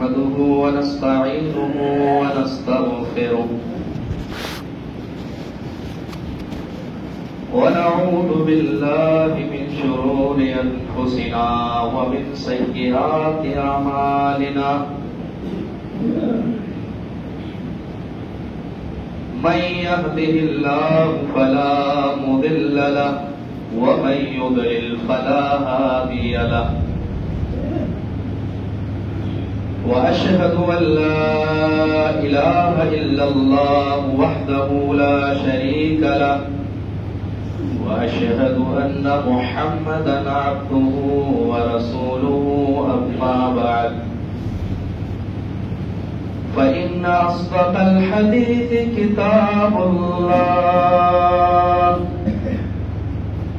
نحمده ونستعينه ونستغفره ونعوذ بالله من شرور أنفسنا ومن سيئات أعمالنا من يهده الله فلا مضل له ومن يضلل فلا هادي له وأشهد أن لا إله إلا الله وحده لا شريك له وأشهد أن محمدا عبده ورسوله أما بعد فإن أصدق الحديث كتاب الله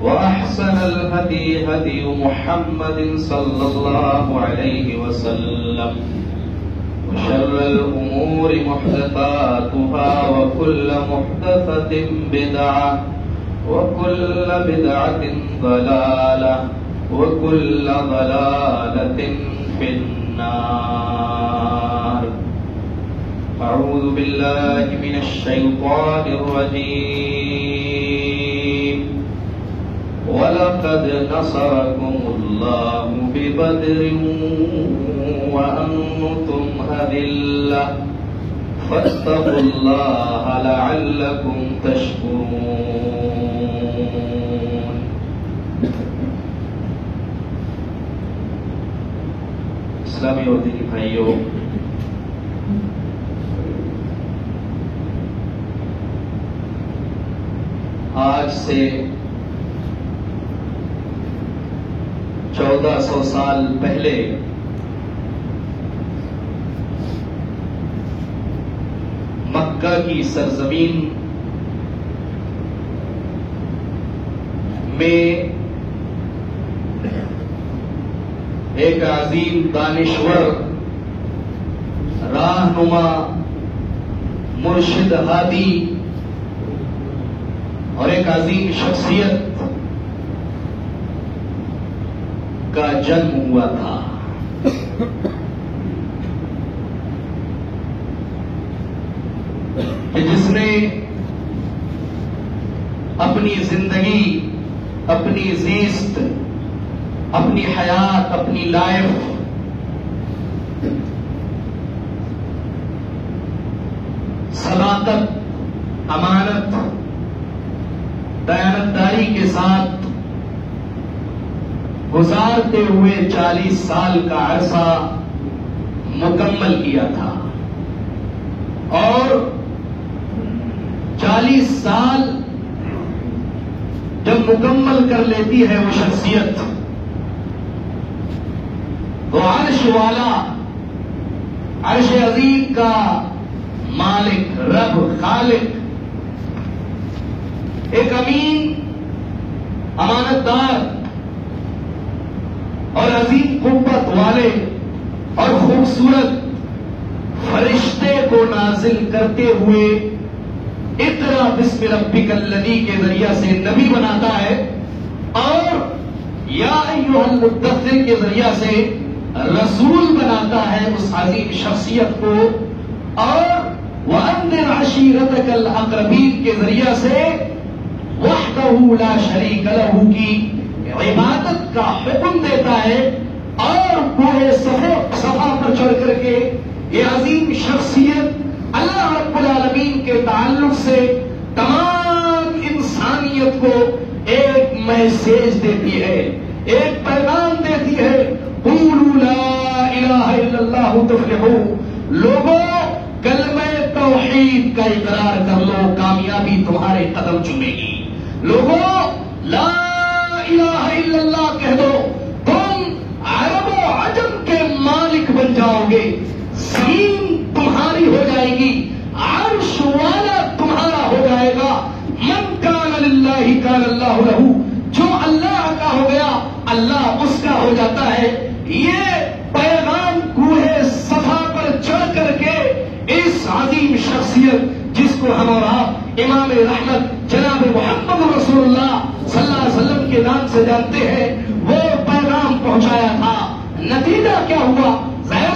وأحسن الهدي هدي محمد صلى الله عليه وسلم وشر الأمور محدثاتها وكل محدثة بدعة وكل بدعة ضلالة وكل ضلالة في النار. أعوذ بالله من الشيطان الرجيم. وَلَقَدْ نَصَرَكُمُ اللَّهُ بِبَدْرٍ وَأَنْتُمْ أَذِلَّةٌ فَاتَّقُوا اللَّهَ لَعَلَّكُمْ تَشْكُرُونَ. اسلامی اور دینی بھائیوں، آج سے 1400 سال پہلے مکہ کی سرزمین میں ایک عظیم دانشور، راہنما، مرشد ہادی اور ایک عظیم شخصیت کا جنم ہوا تھا. کہ جس نے اپنی زندگی، اپنی زیست، اپنی حیات، اپنی لائف صداقت، امانت، دیانتداری کے ساتھ گزارتے ہوئے 40 سال کا عرصہ مکمل کیا تھا. اور 40 سال جب مکمل کر لیتی ہے وہ شخصیت، تو عرش والا، عرش عظیم کا مالک، رب، خالق، ایک امین، امانتدار اور عظیم قوت والے اور خوبصورت فرشتے کو نازل کرتے ہوئے اقرا بسم ربک الذی کے ذریعہ سے نبی بناتا ہے، اور یا ایھا المدثر کے ذریعہ سے رسول بناتا ہے اس عظیم شخصیت کو، اور وانذر عشیرتک الاقربین کے ذریعہ سے وحدہ لا شریک لہ کی عبادت کا حکم دیتا ہے. اور کوہ صفا پر چڑھ کر کے یہ عظیم شخصیت اللہ رب العالمین کے تعلق سے تمام انسانیت کو ایک میسیج دیتی ہے، ایک پیغام دیتی ہے. قولوا لا الہ الا اللہ تفلحوا. لوگوں کلمہ توحید کا اقرار کر لو، کامیابی تمہارے قدم چومے گی. لوگوں لا الہ الا اللہ کہہ دو، تم عرب و عجم کے مالک بن جاؤ گے. زمین تمہاری ہو جائے گی، عرش والا تمہارا ہو جائے گا. من کان للہ کان اللہ لہ. جو اللہ کا ہو گیا اللہ اس کا ہو جاتا ہے. یہ پیغام کوہ صفا پر چڑھ کر کے اس عظیم شخصیت جس کو ہم اور آپ امام رحمت جناب محمد رسول اللہ صلی اللہ علیہ وسلم کے نام سے جانتے ہیں، وہ پیغام پہنچایا تھا. نتیجہ کیا ہوا؟ ظاہر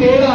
13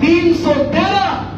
313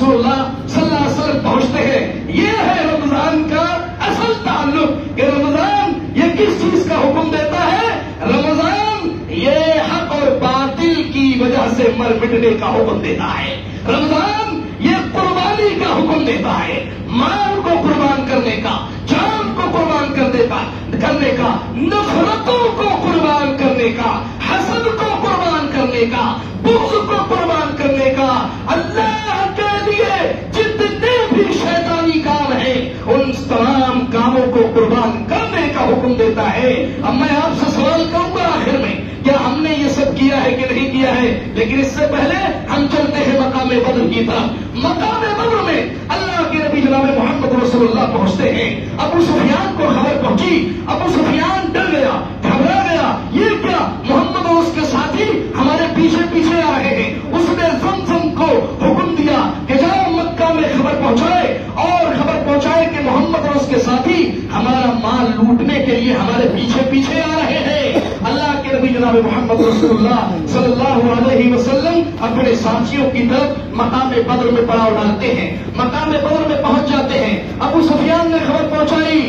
رسول اللہ صلی اللہ علیہ وسلم پہنچتے ہیں. یہ ہے رمضان کا اصل تعلق کہ رمضان یہ کس چیز کا حکم دیتا ہے. رمضان یہ حق اور باطل کی وجہ سے مر مٹنے کا حکم دیتا ہے. رمضان یہ قربانی کا حکم دیتا ہے، مال کو قربان کرنے کا، جان کو قربان کرنے کا، نفرتوں کو قربان کرنے کا، حسد کو قربان کرنے کا، بغض کو قربان کرنے کا. اللہ کے لیے جتنے بھی شیطانی کام ہیں ان تمام کاموں کو قربان کرنے کا حکم دیتا ہے. اب میں آپ سے سوال کروں گا آخر میں، کیا ہم نے یہ سب کیا ہے کہ نہیں کیا ہے؟ لیکن اس سے پہلے ہم چلتے ہیں مقام بدر کی طرف. مقام بدر میں اللہ کے نبی جناب محمد رسول اللہ پہنچتے ہیں. ابو سفیان کو خبر پہنچی، ابو سفیان ڈر گیا، گھبرا گیا. یہ کیا محمد اور اس کے ساتھی ہمارے پیچھے پیچھے آ رہے ہیں. اس نے زمزم کو حکم دیا کہ جاؤ مکہ میں خبر پہنچائے، اور خبر پہنچائے کہ محمد اور اس کے ساتھی ہمارا مال لوٹنے کے لیے ہمارے پیچھے پیچھے آ رہے ہیں. اللہ کے نبی جناب محمد رسول اللہ صلی اللہ علیہ وسلم اپنے ساتھیوں کی طرف مقام بدر میں پڑاؤ ڈالتے ہیں. مقام بدر میں پہنچ جاتے ہیں. ابو سفیان نے خبر پہنچائی.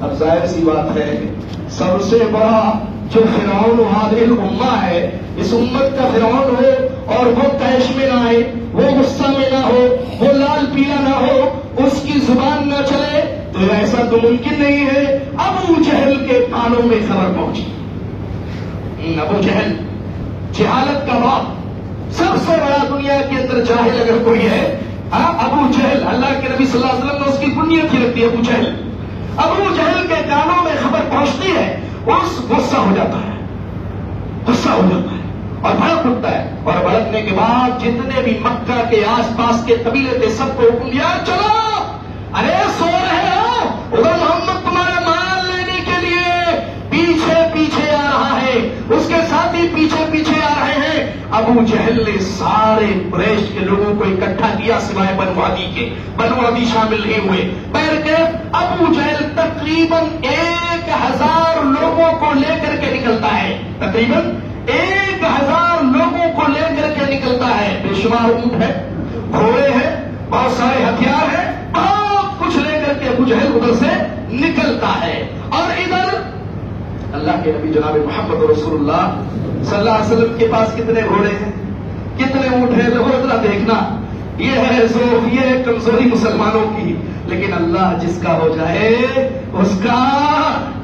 اب ظاہر سی بات ہے سب سے بڑا جو فرعون هذه الامہ ہے، اس امت کا فرعون ہو اور وہ طیش میں نہ آئے، وہ غصہ میں نہ ہو، وہ لال پیلا نہ ہو، اس کی زبان نہ چلے، تو ایسا تو ممکن نہیں ہے. ابو جہل کے کانوں میں خبر پہنچی. ابو جہل جہالت کا باپ، سب سے بڑا دنیا کے اندر جاہل اگر کوئی ہے ابو جہل. اللہ کے نبی صلی اللہ علیہ وسلم نے اس کی بنیاد ہی رکھ دی ابو جہل. ابو جہل کے کانوں میں خبر پہنچتی ہے، اس غصہ ہو جاتا ہے، غصہ ہو جاتا ہے اور بھڑک اٹھتا ہے. اور بھڑکنے کے بعد جتنے بھی مکہ کے آس پاس کے قبیلے تھے سب کو حکم دیا، چلو ارے سو رہے ہو، ادھر محمد تمہارا مال لینے کے لیے پیچھے پیچھے آ رہا ہے، اس کے ساتھی پیچھے پیچھے آ رہے ہیں. ابو جہل نے سارے قریش کے لوگوں کو اکٹھا کیا سوائے بنو عدی کے. بنو عدی شامل نہیں ہوئے. ابو جہل تقریباً 1000 لوگوں کو لے کر کے نکلتا ہے، تقریباً 1000 لوگوں کو لے کر کے نکلتا ہے. بے شمار اونٹ ہے، گھوڑے ہیں، بہت سارے ہتھیار ہیں، بہت کچھ لے کر کے ابو جہل ادھر سے نکلتا ہے. اور ادھر اللہ کے نبی جناب محمد رسول اللہ صلی اللہ علیہ وسلم کے پاس کتنے گھوڑے ہیں، کتنے اونٹ ہیں، ذرا دیکھنا. یہ ہے ضعف، یہ ہے کمزوری مسلمانوں کی. لیکن اللہ جس کا ہو جائے اس کا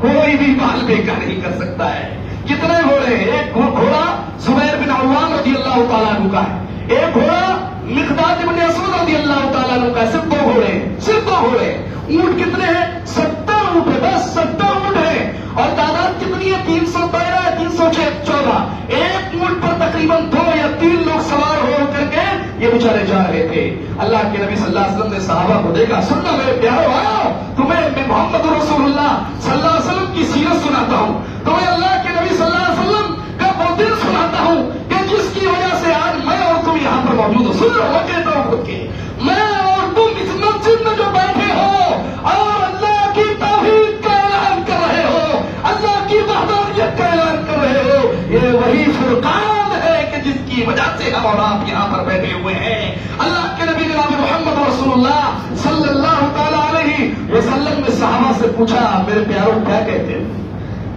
کوئی بھی مال بیکار نہیں کر سکتا ہے. کتنے گھوڑے ہیں؟ ایک گھوڑا زبیر بن عوام رضی اللہ تعالیٰ عنہ کا ہے، ایک گھوڑا مقداد بن اسود رضی اللہ تعالیٰ عنہ کا ہے. صرف 2 گھوڑے ہیں، صرف 2 گھوڑے. اونٹ کتنے ہیں؟ 70 اونٹ ہے، بس 70 اونٹ ہے. اور تعداد کتنی ہے؟ 313 ہے، 314. ایک اونٹ پر تقریباً 2 یا 3 لوگ سوار ہو کر کے یہ بیچارے جا رہے تھے. اللہ کے نبی صلی اللہ علیہ وسلم نے صحابہ کو دیکھا. سننا میرے پیارو، آؤ تمہیں میں محمد رسول اللہ صلی اللہ علیہ وسلم کی سیرت سناتا ہوں، تمہیں اللہ کے نبی صلی اللہ علیہ وسلم کا وہ دن سناتا ہوں کہ جس کی وجہ سے آج میں اور تم یہاں پر موجود ہو. سن لو، میں کہتا ہوں خود کے، میں اور تم اس مسجد میں جو بیٹھے ہو اور اللہ کی توحید کا اعلان کر رہے ہو، اللہ کی وحدانیت کا اعلان کر رہے ہو، یہ وہی فرقان ہے کہ جس کی وجہ سے ہم اور آپ یہاں پر بیٹھے ہوئے ہیں. اللہ کے نبی جناب محمد رسول اللہ صلی اللہ تعالی علیہ وسلم نے صحابہ سے پوچھا، میرے پیاروں کیا کہتے ہو،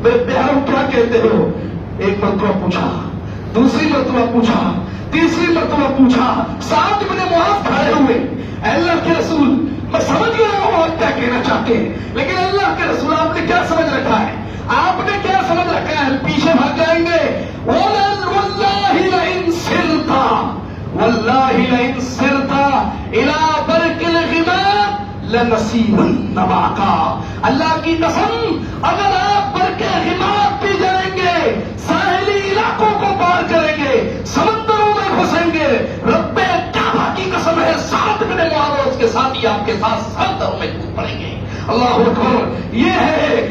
میرے پیاروں کیا کہتے ہو؟ ایک مرتبہ پوچھا، دوسری مرتبہ پوچھا، تیسری مرتبہ پوچھا. سعد بن معاذ کھڑے ہوئے، اے اللہ کے رسول میں سمجھ گیا ہوں آپ کیا کہنا چاہتے ہیں، لیکن اللہ کے رسول آپ نے کیا سمجھ رکھا ہے، آپ نے کیا سمجھ رکھا ہے؟ پیچھے بھاگ جائیں گے. واللہ لئن سرت واللہ لئن سرت الى برق الغمام لنصیبن معکا. اللہ کی قسم اگر آپ برق غمام پہ جائیں گے، ساحلی علاقوں کو پار کریں گے، سمندروں میں گھسیں گے، رب کعبہ کی قسم ہے سعد بن معاذ اس کے ساتھی آپ کے ساتھ سمندروں میں کود پڑیں گے. اللہ اکبر. یہ ہے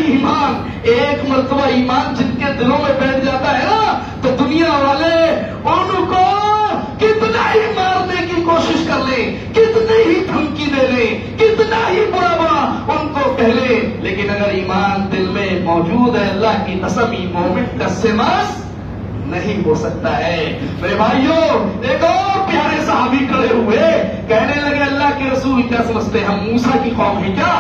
ایمان. ایک مرتبہ ایمان جن کے دلوں میں بیٹھ جاتا ہے نا تو دنیا والے ان کو کتنا ہی مارنے کی کوشش کر لیں، کتنی ہی دھمکی دے لیں، کتنا ہی برا ان کو کہہ لیں، لیکن اگر ایمان دل میں موجود ہے اللہ کی قسم مومن کا سماس نہیں ہو سکتا ہے۔ میرے بھائیوں، ایک اور پیارے صحابی کھڑے ہوئے، کہنے لگے اللہ کے رسول کیا سمجھتے ہیں، ہم موسیٰ کی قوم ہیں کیا؟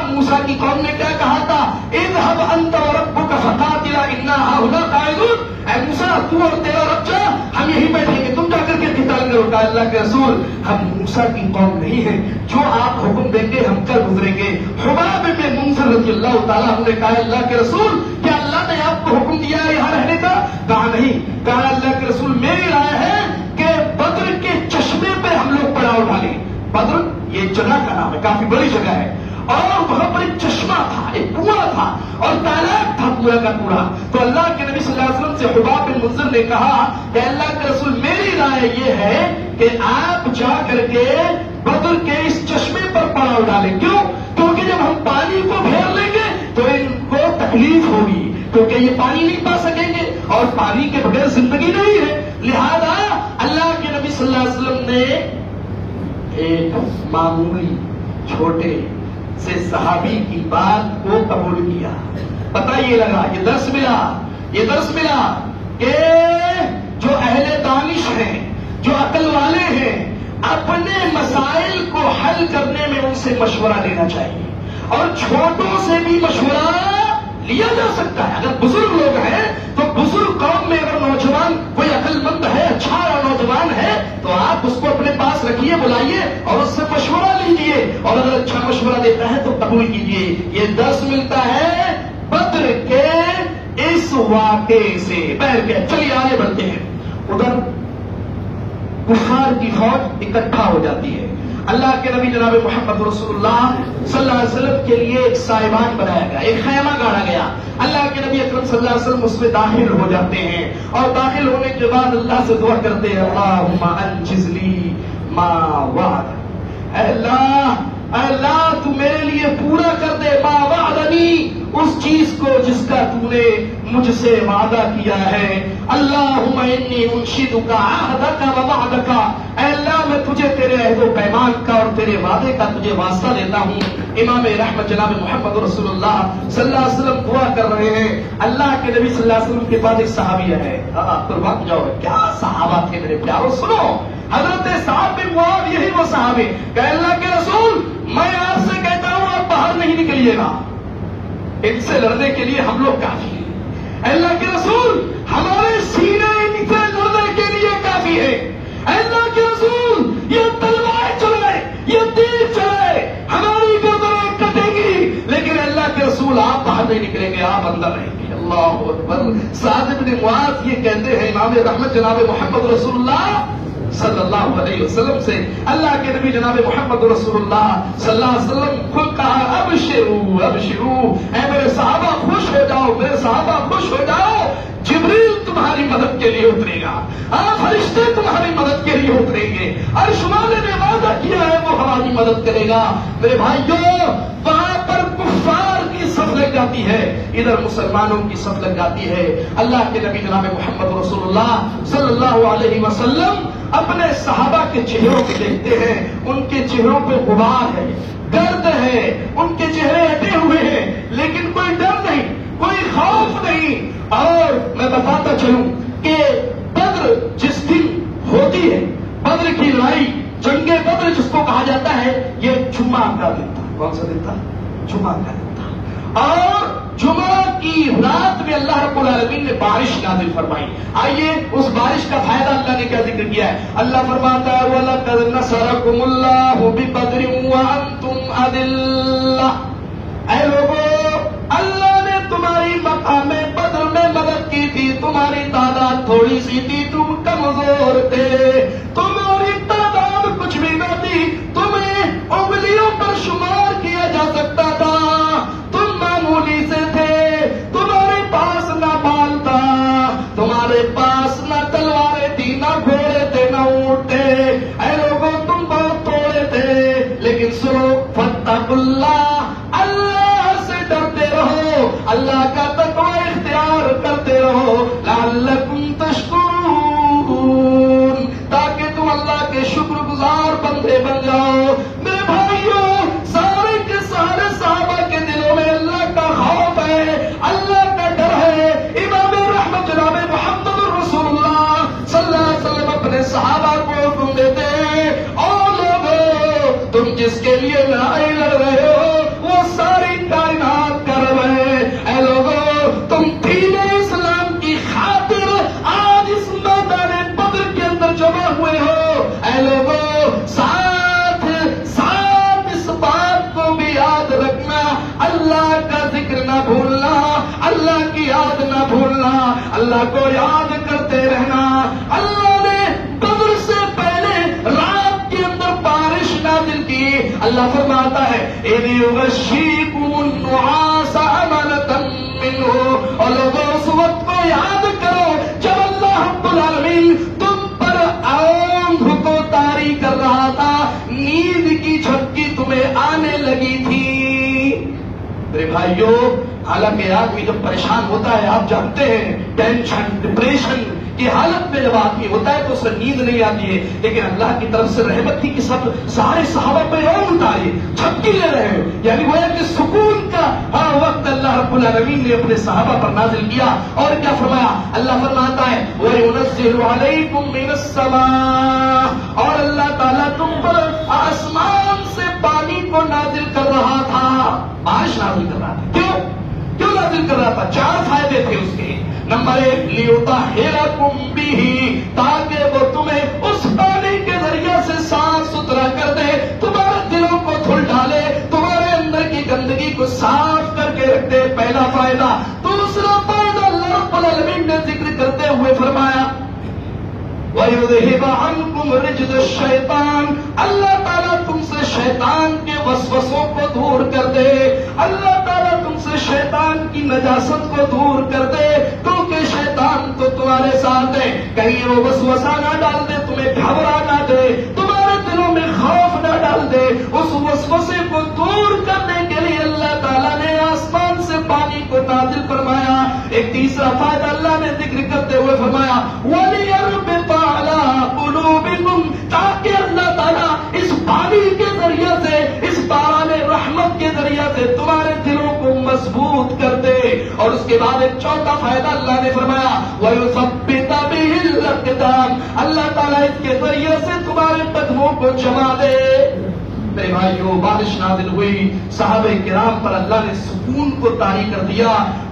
موسیٰ کی قوم نے کیا کہا تھا، اذهب انت وربك فقاتلا انا هاهنا قاعدون، اے موسیٰ تو اور تیرا رب جا، ہم یہیں بیٹھیں گے، تم جا کر کے قتال کرو۔ کہا اللہ کے رسول ہم موسیٰ کی قوم نہیں ہیں، جو آپ حکم دیں گے ہم کر گزریں گے۔ حباب بن منذر رضی اللہ تعالیٰ عنہ نے کہا اللہ کے رسول کیا اللہ نے آپ کو حکم دیا ہے یہاں رہنے کا؟ کہا نہیں۔ کہا اللہ کے رسول میری رائے ہے کہ بدر کے چشمے پہ ہم لوگ پڑاؤ ڈالیں۔ بدر یہ جگہ کا نام ہے، کافی بڑی جگہ ہے، اور وہاں پر ایک چشمہ تھا، ایک کنواں تھا اور تالاب تھا پورا کا پورا۔ تو اللہ کے نبی صلی اللہ علیہ وسلم سے حباب بن منذر نے کہا کہ اللہ کے رسول میری رائے یہ ہے کہ آپ جا کر کے بدر کے اس چشمے پر پڑاؤ ڈالیں۔ کیوں؟ کیونکہ جب ہم پانی کو گھیر لیں گے تو ان کو تکلیف ہوگی، کیونکہ یہ پانی نہیں پا سکیں گے اور پانی کے بغیر زندگی نہیں ہے۔ لہذا اللہ کے نبی صلی اللہ علیہ وسلم نے ایک معمولی چھوٹے سے صحابی کی بات کو قبول کیا۔ پتہ یہ لگا، یہ درس ملا کہ جو اہل دانش ہیں، جو عقل والے ہیں، اپنے مسائل کو حل کرنے میں ان سے مشورہ لینا چاہیے، اور چھوٹوں سے بھی مشورہ لیا جا سکتا ہے۔ اگر بزرگ لوگ ہیں تو بزرگ قوم میں اگر نوجوان کوئی عقل مند ہے، اچھا نوجوان ہے، تو آپ اس کو اپنے پاس رکھیے، بلائیے اور اس سے مشورہ لیجیے، اور اگر اچھا مشورہ دیتا ہے تو قبول کیجیے۔ یہ درس ملتا ہے بدر کے اس واقعے سے۔ چلیے آگے بڑھتے ہیں۔ ادھر کفار کی فوج اکٹھا ہو جاتی ہے۔ اللہ کے نبی جناب محمد رسول اللہ صلی اللہ علیہ وسلم کے لیے ایک سائبان بنایا گیا، ایک خیمہ گاڑا گیا۔ اللہ کے نبی اکرم صلی اللہ علیہ وسلم اس میں داخل ہو جاتے ہیں، اور داخل ہونے کے بعد اللہ سے دعا کرتے ہیں اللہم انجز لی ما وعد، اے اللہ تو میرے لیے پورا کر دے ما وعدنی، اس چیز کو جس کا تو نے مجھ سے وعدہ کیا ہے۔ اللہم انی انشدک عہدک و وعدک، اے اللہ میں تجھے تیرے عہد و پیمان کا اور تیرے وعدے کا تجھے واسطہ دیتا ہوں۔ امام رحمت جناب محمد رسول اللہ صلی اللہ علیہ وسلم دعا کر رہے ہیں۔ اللہ کے نبی صلی اللہ علیہ وسلم کے بعد ایک صحابی ہے، قربان جاؤ کیا صحابہ تھے میرے پیارو، سنو حضرت سعد بن معاذ، یہی وہ صحابی کہ اللہ کے رسول میں آپ سے کہتا ہوں آپ باہر نہیں نکلیے گا، ان سے لڑنے کے لیے ہم لوگ کافی ہیں۔ اللہ کے رسول ہمارے سینے ان سے لڑنے کے لیے کافی ہے۔ اللہ کے رسول یہ تلوار چلائے، یہ تیر چلائے، ہماری گردنیں کٹیں گی، لیکن اللہ کے رسول آپ باہر نہیں نکلیں گے، آپ اندر رہیں گے۔ اللہ اکبر۔ سعد بن معاذ یہ کہتے ہیں امام رحمت جناب محمد رسول اللہ صلی اللہ علیہ وسلم سے، اللہ کے نبی جناب محمد رسول اللہ صلی اللہ علیہ وسلم خود کہا ابشروا ابشروا، اے میرے صحابہ خوش ہو جاؤ، میرے صحابہ خوش ہو جاؤ، جبریل تمہاری مدد کے لیے اترے گا، فرشتے تمہاری مدد کے لیے اتریں گے، عرش والے نے وعدہ کیا ہے وہ ہماری مدد کرے گا۔ میرے بھائیوں وہاں پر کفار کی صف لگ جاتی ہے، ادھر مسلمانوں کی صف لگ جاتی ہے۔ اللہ کے نبی جناب محمد رسول اللہ صلی اللہ علیہ وسلم اپنے صحابہ کے چہروں کو دیکھتے ہیں، ان کے چہروں پہ غبار ہے، درد ہے، ان کے چہرے ہٹے ہوئے ہیں، لیکن کوئی ڈر نہیں، کوئی خوف نہیں۔ اور میں بتاتا چلوں کہ بدر جس دن ہوتی ہے، بدر کی لڑائی، جنگ بدر جس کو کہا جاتا ہے، یہ جمعہ کا دن تھا۔ کون سا دن تھا؟ جمعہ کا دن تھا، اور جمعہ کی رات میں اللہ رب العالمین نے بارش نازل فرمائی۔ آئیے اس بارش کا فائدہ اللہ نے کیا ذکر کیا ہے۔ اللہ فرماتا ہے وَلَقَدْ نَصَرَكُمُ اللَّهُ بِبَدْرٍ وَأَنْتُمْ أَذِلَّةٌ، اے لوگو اللہ نے تمہاری مقام بدر میں مدد کی تھی، تمہاری تعداد تھوڑی سی تھی، تم کمزور تھے، تمہاری تعداد کچھ بھی نہ تھی، تمہیں انگلیوں پر شمار کیا جا سکتا تھا، تم معمولی سے تھے، تمہارے پاس نہ مال تھا، تمہارے پاس نہ تلواریں تھی، نہ گھوڑے تھے، نہ اونٹ تھے، اے لوگوں تم بہت تھوڑے تھے، لیکن سنو فاتقوا اللہ، اللہ سے ڈرتے رہو، اللہ کا تقوی اختیار کرتے رہو، لعلکم تشکرون، تاکہ تم اللہ کے شکر گزار بندے بن جاؤ۔ میرے بھائیوں سارے کے سارے صحابہ کے دلوں میں اللہ کا خوف ہے، اللہ کا ڈر ہے۔ امام رحمت جناب محمد اللہ کو یاد کرتے رہنا. اللہ نے بدر سے پہلے رات کے اندر بارش نازل کی. اللہ فرماتا ہے اِذْ يُغَشِّيكُمُ النُّعَاسَ أَمَنَةً مِّنْهُ. اور لوگوں اس وقت کو یاد کرو جب اللہ رب العالمین تم پر آندھ کو طاری کر رہا تھا, نیند کی جھپکی تمہیں آنے لگی تھی. میرے بھائیوں, حالانکہ آدمی جب پریشان ہوتا ہے آپ جانتے ہیں ٹینشن ڈپریشن کی حالت میں جب آدمی ہوتا ہے تو اسے نیند نہیں آتی ہے, لیکن اللہ کی طرف سے رحمت تھی کہ سب سارے صحابہ پہ اور اتاری جھپکی لے رہے ہیں, یعنی وہ کہ سکون کا وقت اللہ رب العالمین نے اپنے صحابہ پر نازل کیا. اور کیا فرمایا؟ اللہ فرماتا ہے وَيُنَزِّلُ عَلَيْكُم مِّنَ السَّمَاءِ, اور اللہ تعالیٰ تم پر آسمان سے پانی کو نازل کر رہا تھا, بارش نازل کر رہا تھا. کیوں نازل کر رہا تھا؟ 4 فائدے تھے اس کے. نمبر 1 لِيُطَهِّرَكُم بِهِ, تاکہ وہ تمہیں اس پانی کے ذریعے سے صاف ستھرا کر دے, تمہارے دلوں کو دھل ڈالے, تمہارے اندر کی گندگی کو صاف کر کے رکھ دے. پہلا فائدہ. دوسرا فائدہ اللہ رب العالمین نے ذکر کرتے ہوئے فرمایا وَيُذْهِبَ عَنْكُمْ رِجْزَ الشَّيْطَانِ, اللہ تعالیٰ تم سے شیطان کے وسوسوں کو دور کر دے. اللہ تعالیٰ تم سے شیطان کی نجاست کو دور کر دے, کیونکہ شیطان تو تمہارے ساتھ ہے. کہیں وہ وسوسہ نہ ڈال دے, تمہیں گھبرا نہ دے, تمہارے دلوں میں خوف نہ ڈال دے. اس وسوسے کو دور کرنے کے لیے اللہ تعالیٰ نے آسمان سے پانی کو نازل فرمایا. ایک تیسرا فائدہ اللہ نے ذکر کرتے ہوئے فرمایا وَلِيَرْبِطَ عَلَىٰ قُلُوبِكُمْ, تاکہ اللہ تعالیٰ اس پانی کے ذریعے سے, اس باران رحمت کے ذریعے سے تمہارے دلوں کو مضبوط کر دے. اور اس کے بعد ایک چوتھا فائدہ اللہ نے فرمایا وَيُثَبِّتَ بِهِ الْأَقْدَامَ, اللہ تعالیٰ اس کے ذریعے سے تمہارے قدموں کو جما دے. میرے بھائیوں, بارش نازل ہوئی, صحابہ کرام پر اللہ نے سکون کو طاری کر دیا,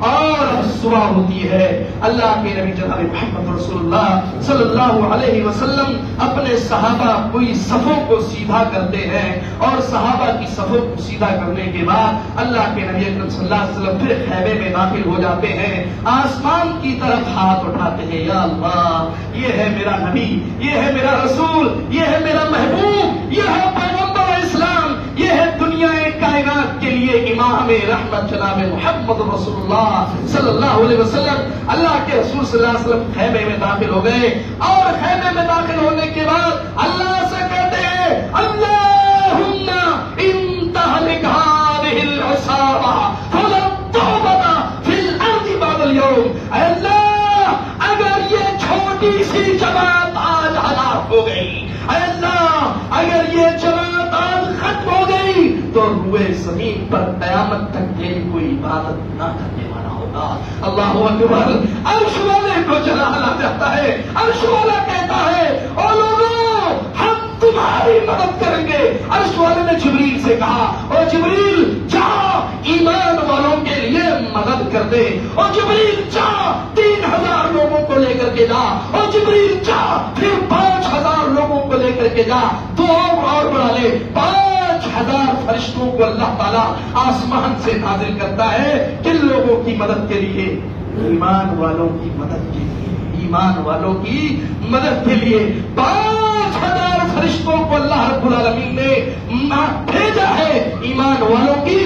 اور اب صبح ہوتی ہے. اللہ کے نبی جناب محمد رسول اللہ صلی اللہ علیہ وسلم اپنے صحابہ کوئی صفوں کو سیدھا کرتے ہیں, اور صحابہ کی صفوں کو سیدھا کرنے کے بعد اللہ کے نبی اکرم صلی اللہ علیہ وسلم پھر خیمے میں داخل ہو جاتے ہیں. آسمان کی طرف ہاتھ اٹھاتے ہیں, یا اللہ یہ ہے میرا نبی, یہ ہے میرا رسول, یہ ہے میرا محبوب, یہ ہے پیغمبر اسلام, یہ ہے دنیا کائنات کے لیے امام رحمت جناب محمد رسول اللہ صلی اللہ علیہ وسلم. اللہ کے رسول صلی اللہ علیہ وسلم خیمے میں داخل ہو گئے, اور خیمے میں داخل ہونے کے بعد اللہ سے کہتے ہیں اللہم ان تہلک ہذہ العصابہ فلا توبۃ فی الارض بعد اليوم, اے اللہ اگر یہ چھوٹی سی جماعت آج ہلاک ہو گئی, اے اللہ اگر یہ جماعت آج ختم ہو گئی تو روئے زمین پر قیامت تک یہ کوئی عبادت نہ کرنے والا ہوگا. اللہ اکبر. عرش والے کو جلالا جاتا ہے, عرش والا کہتا ہے او لوگوں ہم تمہاری مدد کریں گے. عرش والے نے جبریل سے کہا او جبریل جا ایمان والوں کے لیے مدد کر دے, اور جبریل جا 3000 لوگوں کو لے کر کے جا, اور جبریل جا پھر 5000 لوگوں کو لے کر کے جا, تو اور بڑھا لے 5000 فرشتوں کو اللہ تعالیٰ آسمان سے نازل کرتا ہے. کن لوگوں کی مدد کے لیے؟ ایمان والوں کی مدد کے لیے, ایمان والوں کی مدد کے لیے 5000 فرشتوں کو اللہ رب العالمین نے بھیجا ہے ایمان والوں کی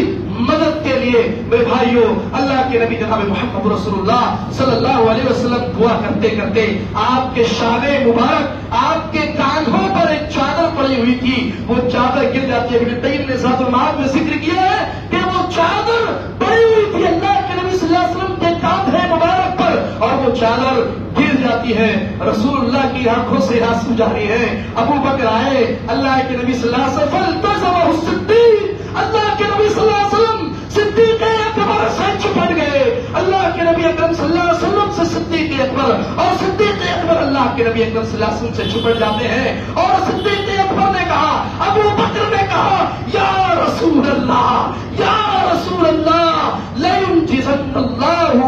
مدد کے لیے. میرے بھائیوں, اللہ کے نبی جناب محمد رسول اللہ صلی اللہ علیہ وسلم دعا کرتے کرتے آپ کے شان مبارک, آپ کے کاندھوں پر ایک چادر پڑی ہوئی تھی, وہ چادر گر جاتی ہے. ابن قیم نے ذات المعاد میں ذکر کیا ہے کہ وہ چادر پڑی ہوئی تھی اللہ کے نبی صلی اللہ علیہ وسلم کے کاندھے مبارک پر, اور وہ چادر گر جاتی ہے. رسول اللہ کی آنکھوں سے آنسو جاری ہے. ابو بکر آئے, اللہ کے نبی صلی اللہ علیہ وسلم فالتزمہ الصدیق, اللہ کے نبی صلی اللہ علیہ وسلم صدیق اکبر سے چپٹ گئے. اللہ کے نبی اکرم صلی اللہ علیہ وسلم سے صدیق اکبر, اور صدیق اکبر اللہ کے نبی اکرم صلی اللہ علیہ وسلم سے چھپٹ جاتے ہیں. اور صدیق اکبر نے کہا, ابو بکر نے کہا یا رسول اللہ, یا رسول اللہ لینجزن اللہ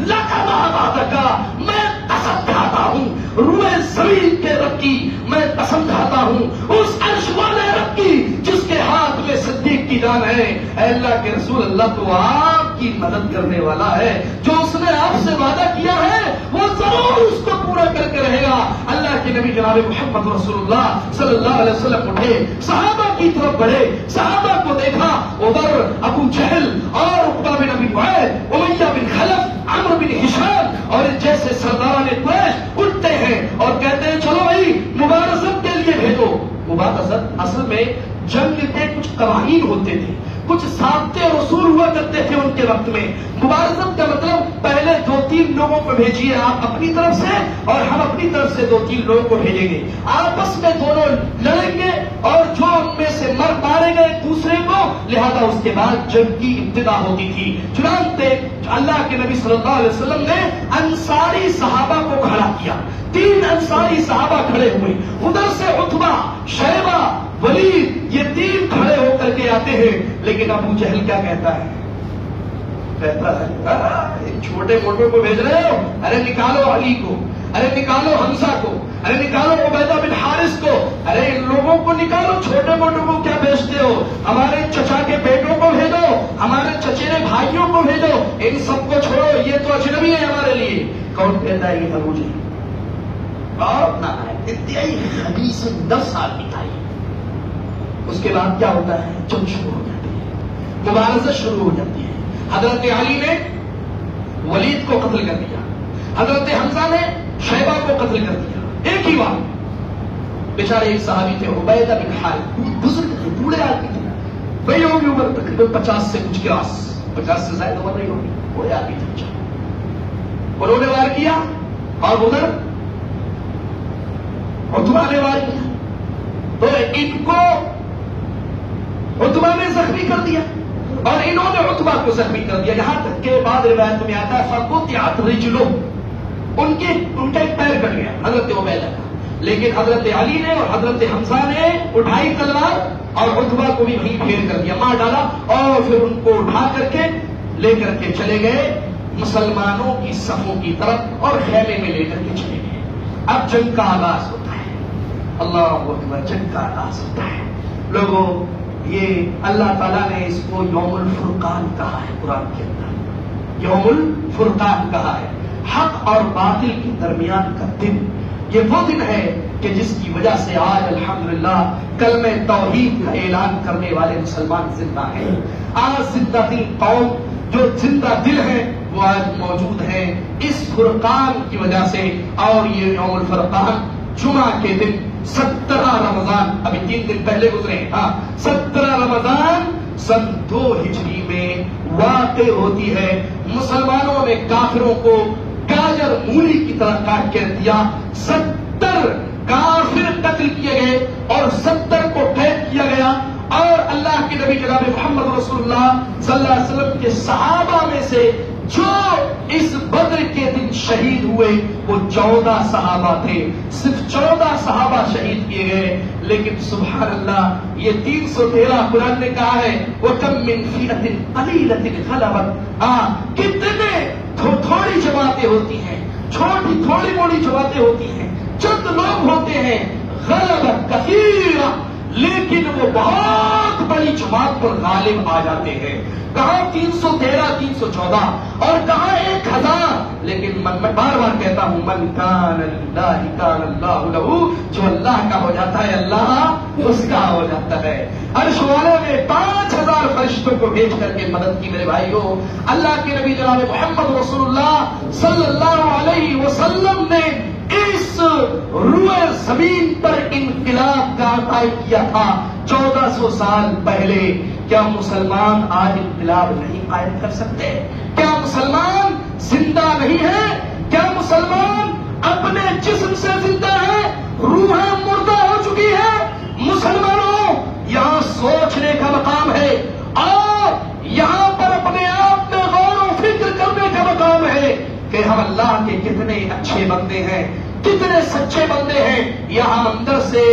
لک ما وعدک, میں قسم کھاتا ہوں روئے زمین کے رب کی, میں قسم کھاتا ہوں اس عرش والے رب کی جس کے ہاتھ میں صدیق کی جان ہے. اے اللہ کے رسول, اللہ تو آپ کی کی مدد کرنے والا ہے. جو اس نے آپ سے وعدہ کیا ہے وہ ضرور اس کو پورا کر کے رہے گا. اللہ کے نبی جناب محمد رسول اللہ صلی اللہ علیہ وسلم اٹھے, صحابہ کی طرف بڑھے, صحابہ کو دیکھا, ادھر ابو جہل اور عقبہ بن ابی معیط, امیہ بن خلف, عمرو بن ہشام اور جیسے سرداران قریش اٹھتے ہیں اور کہتے ہیں چلو بھائی مبارزت کے لیے بھیجو. مبارزت اصل میں جنگ کے کچھ قوانین ہوتے تھے, کچھ ضابطے اور اصول ہوا کرتے تھے ان کے وقت میں. مبارزت کا مطلب پہلے 2-3 لوگوں کو بھیجیے آپ اپنی طرف سے اور ہم اپنی طرف سے 2-3 لوگوں کو بھیجیں گے, آپس میں دونوں لڑیں گے اور جو ان میں سے مر مارے گئے ایک دوسرے کو, لہذا اس کے بعد جنگ کی ابتدا ہوتی تھی. چنانچہ اللہ کے نبی صلی اللہ علیہ وسلم نے انصاری صحابہ کو کھڑا کیا. 3 انصاری صحابہ کھڑے ہوئے, ادھر سے عتبہ, شیبہ, ولید, یہ 3 کھڑے ہو کر کے آتے ہیں. لیکن ابو جہل کیا کہتا ہے؟ کہتا ہے چھوٹے موٹوں کو بھیج رہے ہو, ارے نکالو علی کو, ارے نکالو حمزہ کو, ارے نکالو عبیدہ بن حارث کو, ارے ان لوگوں کو نکالو, چھوٹے موٹوں کو کیا بھیجتے ہو؟ ہمارے چچا کے بیٹوں کو بھیجو, ہمارے چچیرے بھائیوں کو بھیجو, ان سب کو چھوڑو, یہ تو اجنبی ہے ہمارے لیے. کون کہتا ہے؟ یہ ابو جہل. اور نہ انتہائی خبیث نفس آدمی تھا. اس کے بعد کیا ہوتا ہے؟ جنگ شروع ہو جاتی ہے, مبارزت شروع ہو جاتی ہے. حضرت علی نے ولید کو قتل کر دیا, حضرت حمزہ نے شیبہ کو قتل کر دیا. ایک ہی بار بیچارے ایک صحابی تھے عبیدہ بن حارث, بزرگ تھے, بوڑھے آدمی تھے, بھائی ہوگی عمر تقریباً 50 سے کچھ کراس, 50 سے زائد عمر نہیں ہوگی, بوڑھے آدمی تھے بیچارے. انہوں نے وار کیا اور ادھر عتبہ نے وار کیا, تو ان کو عتبہ نے زخمی کر دیا اور انہوں نے عتبہ کو زخمی کر دیا. یہاں تک کہ بعد روایت میں آتا ہے فقطعت رجلہ, ان کا ایک پیر کٹ گیا حضرت عبیدہ کا. لیکن حضرت علی نے اور حضرت حمزہ نے اٹھائی تلوار اور عتبہ کو بھی وہیں ڈھیر کر دیا, مار ڈالا, اور پھر ان کو اٹھا کر کے لے کر کے چلے گئے مسلمانوں کی صفوں کی طرف اور خیمے میں لے کر کے چلے گئے. اب جنگ کا آغاز ہوتا ہے. اللہ اکبر, جنگ کا آغاز ہوتا ہے. لوگوں, یہ اللہ تعالیٰ نے اس کو یوم الفرقان کہا ہے قرآن کے اندر, یوم الفرقان کہا ہے, حق اور باطل کے درمیان کا دن. یہ وہ دن ہے کہ جس کی وجہ سے آج الحمدللہ کلمہ توحید کا اعلان کرنے والے مسلمان زندہ ہیں. آج زندہ دل قوم جو زندہ دل ہے وہ آج موجود ہیں اس فرقان کی وجہ سے. اور یہ یوم الفرقان جمعہ کے دن 17 رمضان, ابھی 3 دن پہلے گزرے ہیں, 17 رمضان سن 2 ہجری میں واقع ہوتی ہے. مسلمانوں نے کافروں کو گاجر مولی کی طرح کاٹ کے دیا. 70 کافر قتل کیے گئے اور 70 کو قید کیا گیا. اور اللہ کے نبی جناب محمد رسول اللہ صلی اللہ علیہ وسلم کے صحابہ میں سے جو اس بدر کے دن شہید ہوئے وہ 14 صحابہ تھے. صرف 14 صحابہ شہید کیے گئے. لیکن سبحان اللہ, یہ 313 قرآن نے کہا ہے وَكَمْ مِنْ فِئَةٍ قَلِيلَةٍ غَلَبَتْ, کتنے تھوڑی جماعتیں ہوتی ہیں, تھوڑی موڑی جماعتیں ہوتی ہیں, چند لوگ ہوتے ہیں, غلبت کثیرہ, لیکن وہ بہت بڑی جماعت پر غالب آ جاتے ہیں. کہاں 313, 314 اور کہاں 1000. لیکن میں بار بار کہتا ہوں من کان للہ کان اللہ لہ, جو اللہ کا ہو جاتا ہے اللہ اس کا ہو جاتا ہے. عرش والوں نے 5000 فرشتوں کو بھیج کر کے مدد کی. میرے بھائیوں, اللہ کے نبی جناب محمد رسول اللہ صلی اللہ علیہ وسلم نے اس روئے زمین پر انقلاب کا عطا کیا تھا 1400 سال پہلے. کیا مسلمان آج انقلاب نہیں قائم کر سکتے؟ کیا مسلمان زندہ نہیں ہے؟ کیا مسلمان اپنے جسم سے زندہ ہے؟ روحیں مردہ ہو چکی ہے. مسلمانوں, یہاں سوچنے کا مقام ہے اور یہاں پر اپنے آپ میں غور و فکر کرنے کا مقام ہے کہ ہم اللہ کے کتنے اچھے بندے ہیں, کتنے سچے بندے ہیں. یہاں اندر سے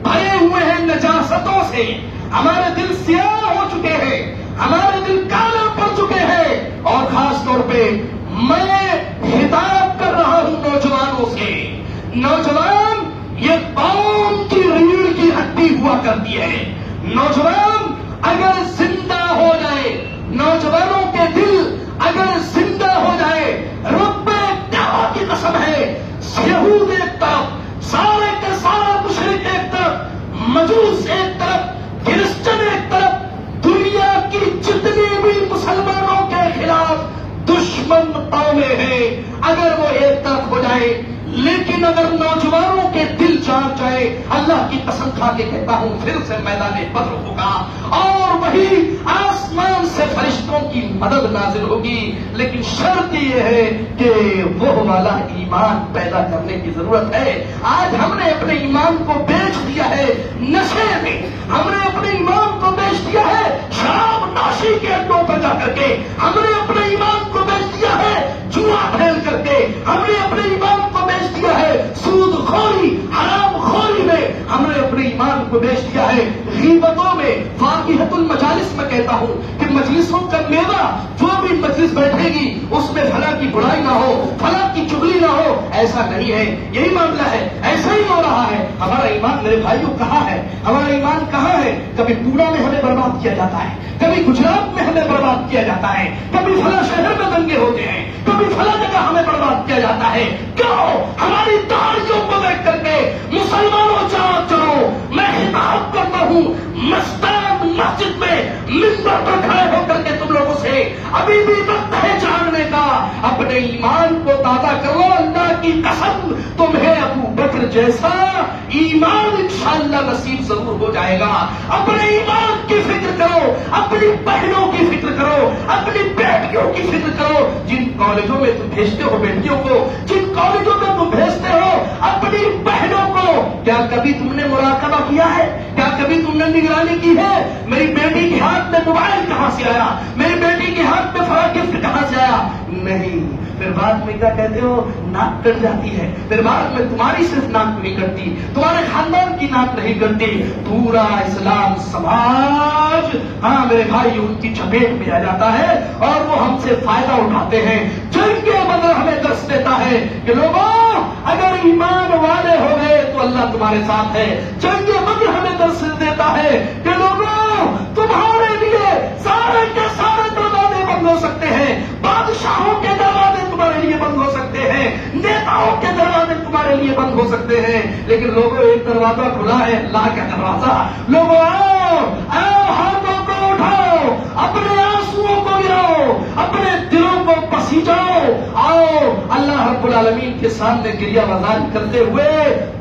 بھرے ہوئے ہیں نجاستوں سے, ہمارے دل سیاہ ہو چکے ہیں, ہمارے دل کالے پڑ چکے ہیں. اور خاص طور پہ میں خطاب کر رہا ہوں نوجوانوں سے. نوجوان یہ قوم کی ریڑھ کی ہڈی ہوا کرتی ہے. نوجوان اگر زندہ ہو جائے, نوجوانوں کے دل اگر زندہ ہو جائے، رب کعبہ کی قسم ہے، یہود ایک طرف، سارے کے سارا مشرک ایک طرف، مجوس ایک طرف، کرسچن ایک طرف، دنیا کی جتنی بھی مسلمانوں کے خلاف دشمن قومیں ہیں، اگر وہ ایک طرف ہو جائے، لیکن اگر نوجوانوں کے دل چاک جائے، اللہ کی قسم کھا کے کہتا ہوں پھر سے میدان بدر ہوگا اور وہی آسمان سے فرشتوں کی مدد نازل ہوگی، لیکن شرط یہ ہے کہ وہ والا ایمان پیدا کرنے کی ضرورت ہے۔ آج ہم نے اپنے ایمان کو بیچ دیا ہے نشے میں، ہم نے اپنے ایمان کو بیچ دیا ہے شراب نوشی کے اڈوں پر جا کر کے، ہم نے اپنے ایمان کو بیچ دیا ہے جوا کھیل کر کے، ہم نے اپنے ایمان کو بیچ دیا ہے سود خوری حرام خوری میں، ہم نے اپنے ایمان کو بیچ دیا ہے غیبتوں میں۔ فاقیہۃ المجالس میں کہتا ہوں کہ مجلسوں کا میوہ، جو بھی مجلس بیٹھے گی اس میں فلاں کی برائی نہ ہو، فلاں کی چغلی نہ ہو، ایسا نہیں ہے، یہی معاملہ ہے، ایسا ہی ہو رہا ہے۔ ہمارا ایمان میرے بھائیوں کہاں ہے؟ ہمارا ایمان کہاں ہے؟ کبھی پونا میں ہمیں برباد کیا جاتا ہے، کبھی گجرات میں ہمیں برباد کیا جاتا ہے، کبھی فلاں شہر میں دنگے ہوتے ہیں، کبھی فلاں جگہ ہمیں برباد کیا جاتا ہے۔ کیوں؟ ہماری داڑھیوں کو دیکھ کر کے مسلمانوں جاگ چلو، میں خطاب کرتا ہوں مسجد میں منبر پر کھڑے ہو کر کے تم لوگوں سے، ابھی بھی وقت ہے جاننے کا، اپنے ایمان کو تازہ کرو، اللہ کی قسم تمہیں ابو بکر جیسا ایمان انشاءاللہ نصیب ضرور ہو جائے گا۔ اپنے ایمان کی فکر کرو، اپنی بہنوں کی فکر کرو، اپنی بیٹیوں کی فکر کرو، جن کالجوں میں تم بھیجتے ہو بیٹیوں کو، جن کالجوں میں تم بھیجتے ہو اپنی بہنوں کو، کیا کبھی تم نے مراقبہ کیا ہے؟ کیا کبھی تم نے نگرانی کی ہے؟ میری بیٹی کے ہاتھ میں موبائل کہاں سے آیا؟ میری بیٹی کے ہاتھ میں فلاں گفٹ کہاں سے آیا؟ نہیں۔ پھر بعد میں کیا کہتے ہو؟ ناک کٹ جاتی ہے۔ پھر بعد میں تمہاری صرف ناک نہیں کٹتی، تمہارے خاندان کی ناک نہیں کٹتی، پورا اسلام سماج ہاں میرے بھائی ان کی چپیٹ میں آ جاتا ہے اور وہ ہم سے فائدہ اٹھاتے ہیں۔ جنگ کے بدر ہمیں درس دیتا ہے کہ لوگوں اگر ایمان والے ہو گئے تو اللہ تمہارے ساتھ ہے۔ جنگ بدر ہمیں درس دیتا ہے کہ لوگوں تمہارے لیے سارے کے سارے دروازے بند ہو سکتے ہیں، بادشاہوں کے دروازے تمہارے لیے بند ہو سکتے ہیں، نیتاؤں کے دروازے تمہارے لیے بند ہو سکتے ہیں، لیکن لوگوں ایک دروازہ کھلا ہے، اللہ کا دروازہ۔ لوگوں آؤ آؤ، ہاتھوں کو اٹھاؤ، اپنے آنسوؤں کو گراؤ، اپنے دلوں کو پسیجاؤ، آؤ اللہ رب العالمین کے سامنے گریہ وزاری کرتے ہوئے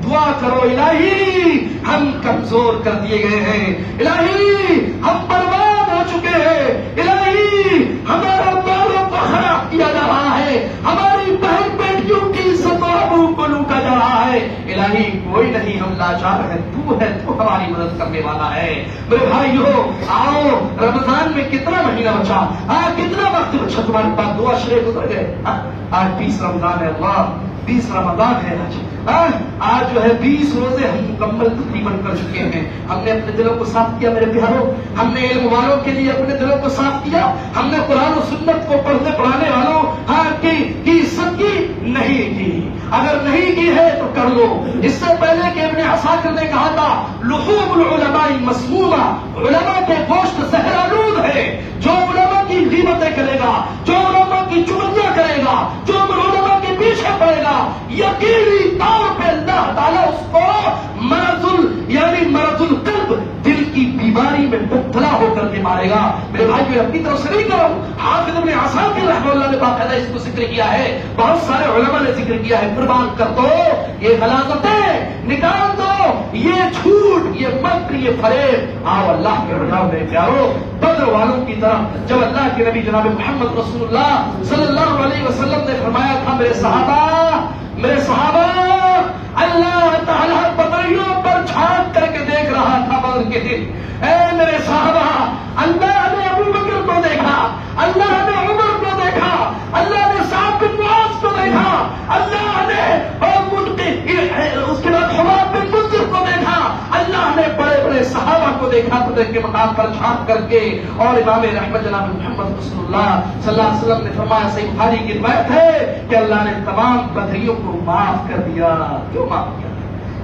دعا کرو، الہی ہم کمزور کر دیے گئے ہیں، الہی ہم برباد ہو چکے ہیں، الہی ہمارا مالوں کو خراب کیا جا رہا ہے، ہماری بہن بیٹیوں کی عزت و آبرو کو لوٹا جا رہا ہے، الہی کوئی نہیں، ہم لاچار ہیں، تو ہے، تو ہماری مدد کرنے والا ہے۔ میرے بھائیو آؤ، رمضان میں کتنا مہینہ بچا، کتنا وقت بچا تمہارے پاس، دعا شرے گزر گئے، آج 20 رمضان ہے، اللہ 20 رمضان ہے آج جو ہے 20 روزے ہم مکمل تقریباً کر چکے ہیں۔ ہم نے اپنے دلوں کو صاف کیا میرے پیاروں، ہم نے علم والوں کے لیے اپنے دلوں کو صاف کیا، ہم نے قرآن و سنت کو پڑھنے پڑھانے والوں کی عزت کی نہیں کی، اگر نہیں کی ہے تو کر لو۔ اس سے پہلے کہ ابن عساکر نے کہا تھا لحوم العلماء مسمومہ، علماء کے گوشت زہر آلود ہے، جو علماء کی غیبتیں کرے گا، جو علماء کی چغلیاں کرے گا، جو علماء کے پیچھے پڑے گا، یقینی طور پہ اللہ تعالیٰ اس کو مرض القلب، دل کی بیماری میں مبتلا ہو کر کے مارے گا۔ میرے بھائی اپنی طرف سے نہیں کروں، حافظ ابن عساکر رحمہ اللہ نے باقاعدہ اس کو ذکر کیا ہے، بہت سارے علماء نے ذکر کیا ہے، قربان کر دو یہ غلاظتیں، نکال دو یہ جھوٹ، یہ مکر، یہ فریب، آؤ اللہ کے رضا میں پیارو بدر والوں کی طرف۔ جب اللہ کے نبی جناب محمد رسول اللہ صلی اللہ علیہ وسلم نے فرمایا تھا میرے صحابہ اللہ تعالیٰ بدریوں پر جھانک کر کے دیکھ رہا تھا بدر کے دن، اے میرے صحابہ اللہ نے ابو بکر کو دیکھا، اللہ نے عمر کو دیکھا، اللہ نے سعد بن معاذ کو دیکھا، اللہ نے اس کے بعد حماد بن منذر کو دیکھا، اللہ نے بڑے بڑے صحابہ کو دیکھا بدر کے مقام پر جھانک کر کے، اور امام رحمت جناب محمد رسول اللہ صلی اللہ علیہ وسلم نے فرمایا، صحیح بخاری کی روایت ہے کہ اللہ نے تمام بدریوں کو معاف کر دیا۔ کیوں معاف کیا؟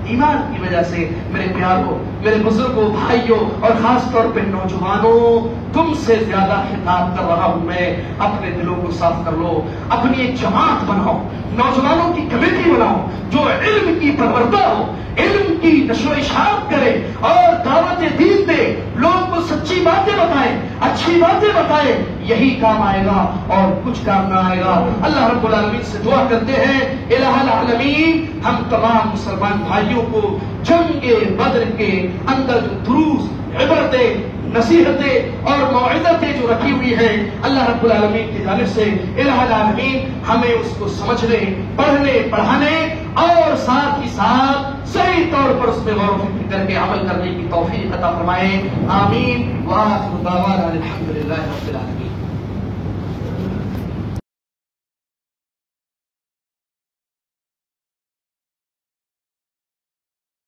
ایمان کی وجہ سے میرے پیاروں، میرے بزرگوں، بھائیوں اور خاص طور پہ نوجوانوں، تم سے زیادہ خطاب کر رہا ہوں میں، اپنے دلوں کو صاف کر لو، اپنی ایک جماعت بناؤ، نوجوانوں کی کمیٹی بناؤ جو علم کی پروردہ ہو، علم کی نشر و اشاعت کرے اور دعوت دین دے، لوگوں کو سچی باتیں بتائے، اچھی باتیں بتائے، یہی کام آئے گا اور کچھ کام نہ آئے گا۔ اللہ رب العالمین سے دعا کرتے ہیں، الہ العالمین ہم تمام مسلمان بھائیوں کو جنگ بدر کے اندر جو دروس، عبرتیں، نصیحتیں اور موعظتیں جو رکھی ہوئی ہیں اللہ رب العالمین کی جانب سے، الہ العالمین ہمیں اس کو سمجھنے، پڑھنے، پڑھانے اور ساتھ ہی ساتھ صحیح طور پر اس پہ غور و فکر کر کے عمل کرنے کی توفیق عطا فرمائے، آمین۔ وآخر دعوانا الحمدللہ رب العالمین۔